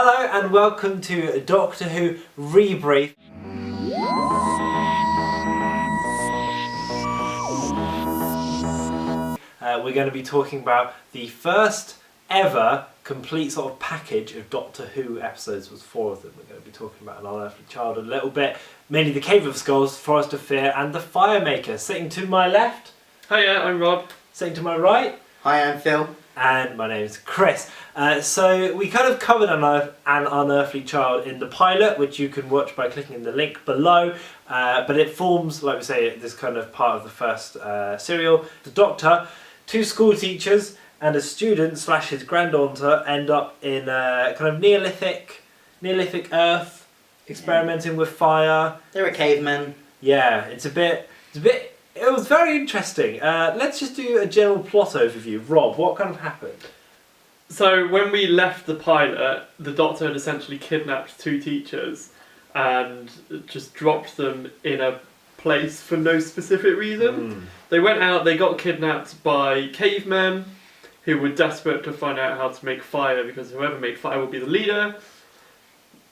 Hello and welcome to Doctor Who Rebrief. We're going to be talking about the first ever complete sort of package of Doctor Who episodes. Was 4 of them. We're going to be talking about An Unearthly Child a little bit, mainly the Cave of Skulls, Forest of Fear and the Firemaker. Sitting to my left. Hiya, I'm Rob. Sitting to my right. Hi, I'm Phil. And my name is Chris. So we kind of covered An Unearthly Child in the pilot, which you can watch by clicking the link below. But it forms, like we say, this kind of part of the first serial. The Doctor, 2 school teachers, and a student / his granddaughter end up in a kind of Neolithic Earth, experimenting with fire. They're a caveman. Yeah, it was very interesting. Let's just do a general plot overview. Rob, what kind of happened? So when we left the pilot, the Doctor had essentially kidnapped 2 teachers and just dropped them in a place for no specific reason. They went out, they got kidnapped by cavemen who were desperate to find out how to make fire because whoever made fire would be the leader.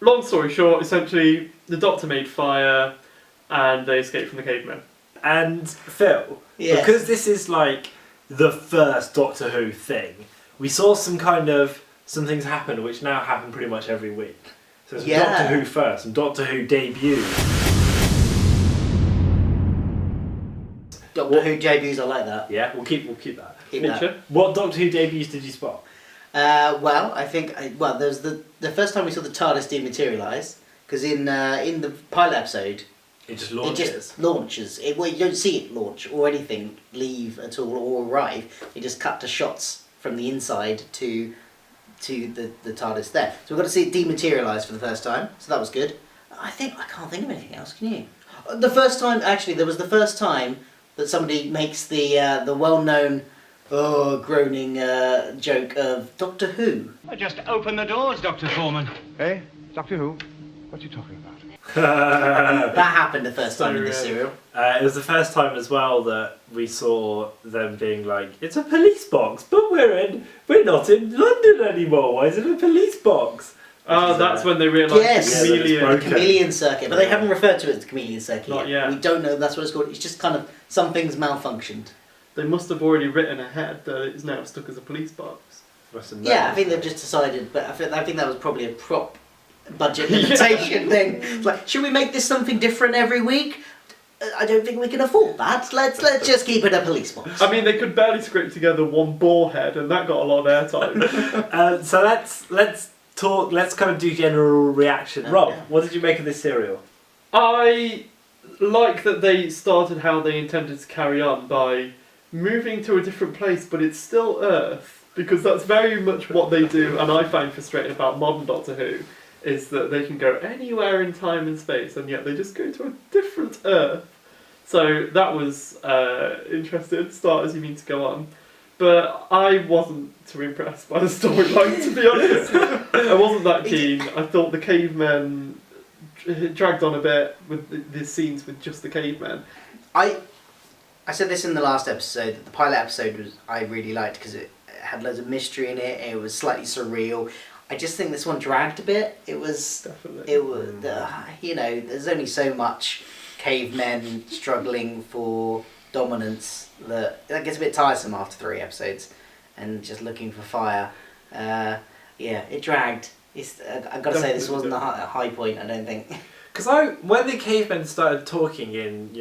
Long story short, essentially the Doctor made fire and they escaped from the cavemen. And Phil, Yes. because this is like the first Doctor Who thing, we saw some things happen which now happen pretty much every week. So it's Doctor Who first, and Doctor Who debuts. Doctor Who debuts, I like that. Yeah, we'll keep that. Keep that. What Doctor Who debuts did you spot? Well, I think there's the first time we saw the TARDIS dematerialise, because in the pilot episode It just launches. You don't see it launch or anything leave at all or arrive. It just cut to shots from the inside to the TARDIS there. So we've got to see it dematerialise for the first time. So that was good. I can't think of anything else. Can you? The first time, actually, there was the first time that somebody makes the well-known groaning joke of Doctor Who. Just open the doors, Dr. Foreman. Eh? Doctor Who? What are you talking about? That happened the first time in this serial. It was the first time as well that we saw them being like, it's a police box, but we're not in London anymore. Why is it a police box? That's when they realised the chameleon circuit. But they haven't referred to it as the chameleon circuit Not yet. yet. We don't know that's what it's called. It's just kind of something's malfunctioned. They must have already written ahead that it's now stuck as a police box. Yeah, I think they've just decided, but I think that was probably a prop budget limitation thing. It's like, should we make this something different every week? I don't think we can afford that. Let's just keep it a police box. I mean, they could barely scrape together one boar head, and that got a lot of airtime. So let's talk. Let's kind of do general reaction. Rob, what did you make of this serial? I like that they started how they intended to carry on by moving to a different place, but it's still Earth, because that's very much what they do, and I find frustrating about modern Doctor Who, is that they can go anywhere in time and space, and yet they just go to a different Earth. So that was interesting, start as you mean to go on. But I wasn't too impressed by the storyline, to be honest. I wasn't that keen. I thought the cavemen dragged on a bit with the scenes with just the cavemen. I said this in the last episode, that the pilot episode I really liked because it had loads of mystery in it, it was slightly surreal. I just think this one dragged a bit. There's only so much cavemen struggling for dominance that gets a bit tiresome after 3 episodes, and just looking for fire. It dragged. I've got to say, this wasn't a high point, I don't think. Because when the cavemen started talking in,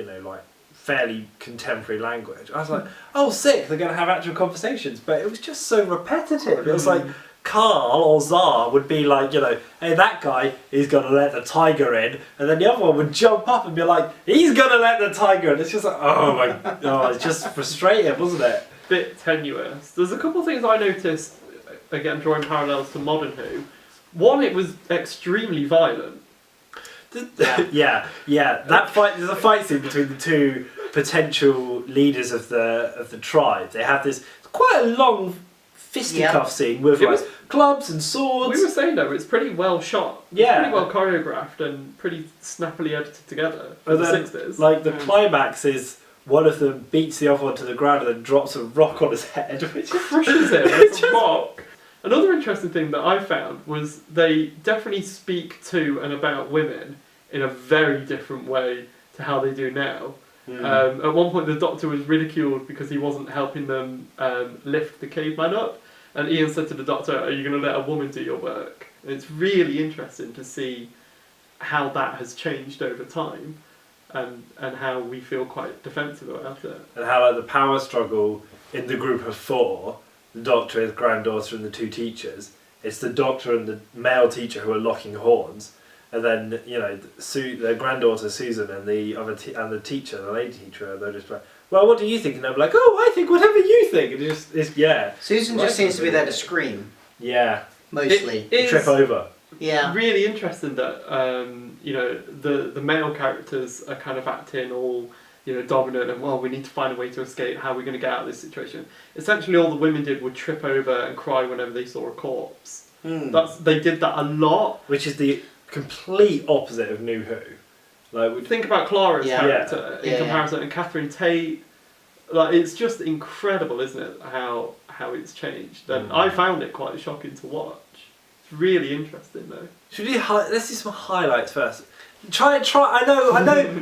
fairly contemporary language, I was like, oh, sick, they're going to have actual conversations. But it was just so repetitive. It was like Carl or Zar would be like, hey, that guy is going to let the tiger in. And then the other one would jump up and be like, he's going to let the tiger in. It's just like, oh my God, it's just frustrating, wasn't it? Bit tenuous. There's a couple of things I noticed, again, drawing parallels to modern Who. One, it was extremely violent. Yeah. That fight. There's a fight scene between the 2 potential leaders of the tribe. They have this quite a long fisticuff scene with clubs and swords. We were saying though, it's pretty well shot. It's pretty well choreographed and pretty snappily edited together for the 60s. Like the climax is one of them beats the other one to the ground and then drops a rock on his head, which crushes him with a rock. Another interesting thing that I found was they definitely speak to and about women in a very different way to how they do now. At one point, the Doctor was ridiculed because he wasn't helping them lift the caveman up, and Ian said to the Doctor, "Are you going to let a woman do your work?" And it's really interesting to see how that has changed over time, and how we feel quite defensive about it. And how like the power struggle in the group of four, the Doctor, his granddaughter, and the two teachers. It's the Doctor and the male teacher who are locking horns, and then the granddaughter Susan and the other and the teacher, the lady teacher, they're just like, "Well, what do you think?" And they're like, "Oh, I think whatever you think." And it's yeah. Susan just seems to be there to scream. Yeah. Mostly. Trip over. Yeah. Really interesting that the male characters are kind of acting all dominant and we need to find a way to escape. How are we going to get out of this situation? Essentially, all the women did would trip over and cry whenever they saw a corpse. They did that a lot, which is the complete opposite of New Who. Like think about Clara's character in comparison, and Catherine Tate. Like it's just incredible, isn't it? How it's changed, and I found it quite shocking to watch. It's really interesting though. Should we let's do some highlights first. Try. I know.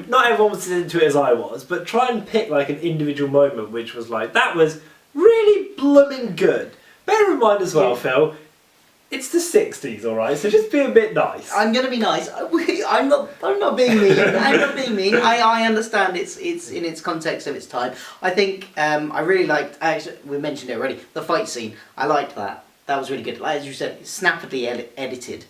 Not everyone was into it as I was, but try and pick like an individual moment which was like that was really blooming good. Bear in mind as well, Phil. It's the 60s, all right. So just be a bit nice. I'm gonna be nice. I'm not being mean. I'm not being mean. I understand it's in its context of its time. I think I really liked. Actually, we mentioned it already. The fight scene. I liked that. That was really good. Like, as you said, it's snappily edited.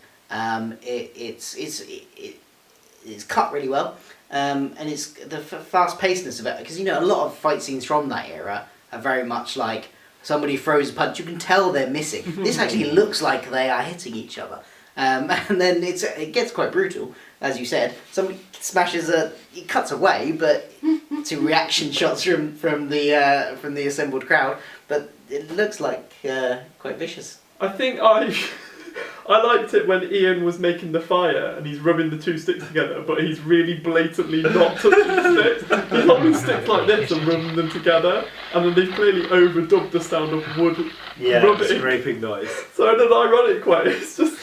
It's cut really well, and it's the fast pacedness of it. Because a lot of fight scenes from that era are very much like. Somebody throws a punch, you can tell they're missing. This actually looks like they are hitting each other. And then it gets quite brutal, as you said. Somebody smashes it cuts away, but to reaction shots from the assembled crowd. But it looks like quite vicious. I think I liked it when Ian was making the fire and he's rubbing the two sticks together, but he's really blatantly not touching the sticks. He's holding sticks like this and rubbing them together, and then they've clearly overdubbed the sound of wood rubbing. Scraping noise. So in an ironic way, it's just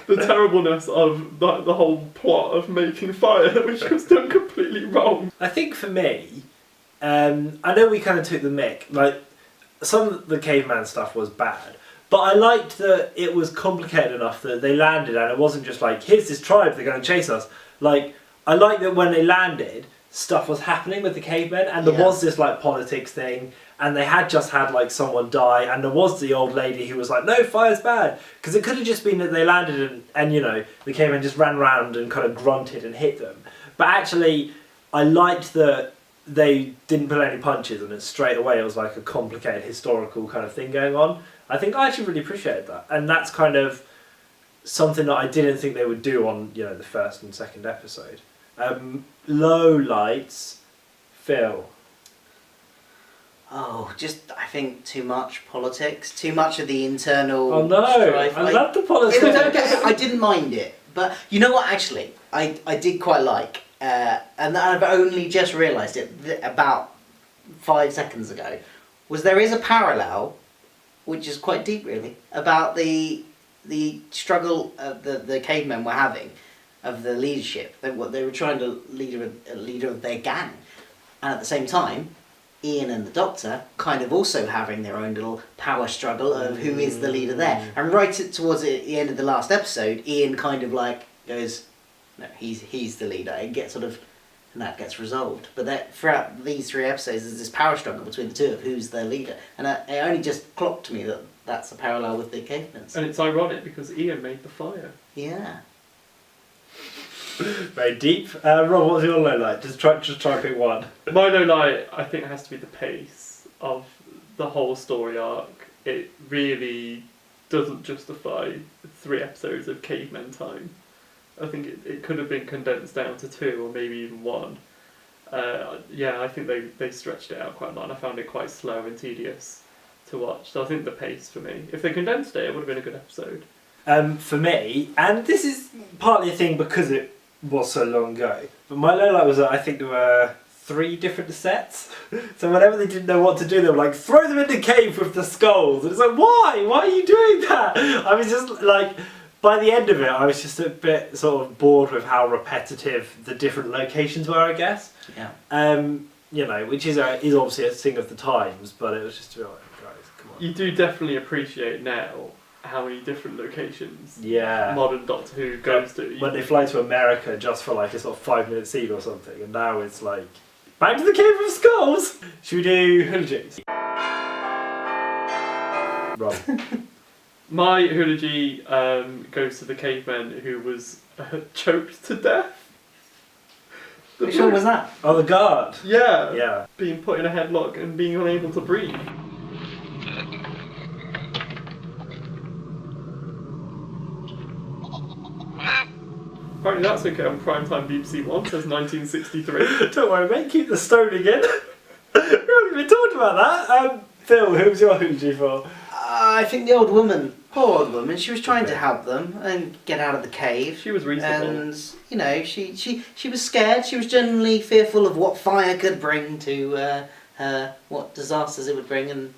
the terribleness of the whole plot of making fire, which was done completely wrong. I think for me, I know we kind of took the mick. Like some of the caveman stuff was bad. But I liked that it was complicated enough that they landed and it wasn't just like, here's this tribe, they're going to chase us. Like, I liked that when they landed, stuff was happening with the cavemen and there was this like politics thing and they had just had like someone die and there was the old lady who was like, no, fire's bad. Because it could have just been that they landed and the cavemen just ran around and kind of grunted and hit them. But actually, I liked that they didn't pull any punches and straight away it was like a complicated historical kind of thing going on. I think I actually really appreciated that, and that's kind of something that I didn't think they would do on the first and second episode. Low lights, Phil. Oh, just I think too much politics, too much of the internal. Oh no! strife. I love the politics. It was okay. I didn't mind it, but you know what? Actually, I did quite like, and I've only just realised it about 5 seconds ago. There is a parallel. Which is quite deep, really, about the struggle the cavemen were having of the leadership. They were trying to leader of their gang, and at the same time, Ian and the Doctor kind of also having their own little power struggle of who is the leader there. And towards the end of the last episode, Ian kind of like goes, "No, he's the leader." It gets and that gets resolved. But throughout these 3 episodes, there's this power struggle between the two of who's their leader. And it only just clocked me that that's a parallel with the cavemen. And it's ironic because Ian made the fire. Yeah. Very deep. Rob, what was your low light? Just try and pick one. My low light, I think, has to be the pace of the whole story arc. It really doesn't justify 3 episodes of caveman time. I think it could have been condensed down to 2 or maybe even 1. I think they stretched it out quite a lot and I found it quite slow and tedious to watch. So I think the pace for me, if they condensed it, it would have been a good episode. For me, and this is partly a thing because it was so long ago, but my low light was that I think there were 3 different sets. So whenever they didn't know what to do, they were like, throw them in the cave with the skulls. And it's like, why? Why are you doing that? I was just like, by the end of it, I was just a bit sort of bored with how repetitive the different locations were, I guess. Yeah. You know, which is obviously a thing of the times, but it was just like, guys, come on. You do definitely appreciate now how many different locations modern Doctor Who goes to. When they fly to America just for like a sort of 5-minute scene or something, and now it's like, back to the Cave of Skulls! Should we do Hoologies? Right. My eulogy goes to the caveman who was choked to death. Which one was that? Oh, the guard. Yeah. Yeah. Being put in a headlock and being unable to breathe. Apparently that's okay on primetime BBC One, says 1963. Don't worry, mate, keep the stone again. We haven't even talked about that. Phil, who was your eulogy for? I think the old woman, poor old woman, she was trying to help them and get out of the cave. She was reasonable. And, you know, she was scared. She was genuinely fearful of what fire could bring to her, what disasters it would bring, and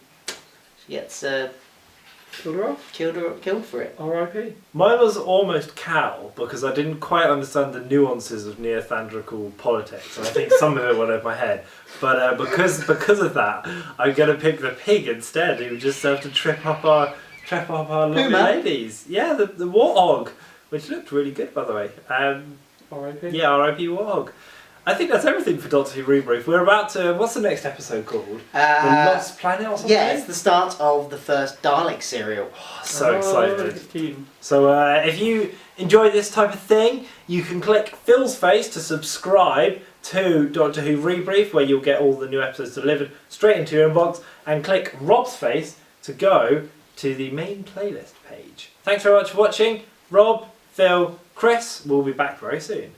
she gets Killed her off. killed for it. R.I.P. Mine was almost Cal, because I didn't quite understand the nuances of neothandrical politics, and I think some of it went over my head. But because of that, I'm going to pick the pig instead, who just served to trip up our lovely Puma? ladies. Yeah, the warthog, which looked really good, by the way. R.I.P. Yeah, R.I.P. warthog. I think that's everything for Doctor Who Rebrief. We're about to... What's the next episode called? The Lost Planet or something? Yeah, it's the start of the first Dalek serial. So excited. Keen. So if you enjoy this type of thing, you can click Phil's face to subscribe to Doctor Who Rebrief, where you'll get all the new episodes delivered straight into your inbox, and click Rob's face to go to the main playlist page. Thanks very much for watching. Rob, Phil, Chris will be back very soon.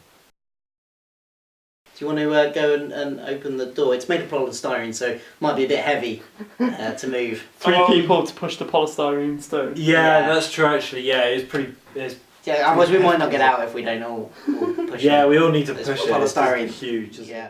Do you want to go and open the door? It's made of polystyrene, so it might be a bit heavy to move. 3 people to push the polystyrene stone. Yeah, that's true actually. Yeah, it's pretty... Yeah, otherwise we might not get out if we don't all push it. Yeah, we all need to It's push it. It's polystyrene. huge. Isn't it? Yeah.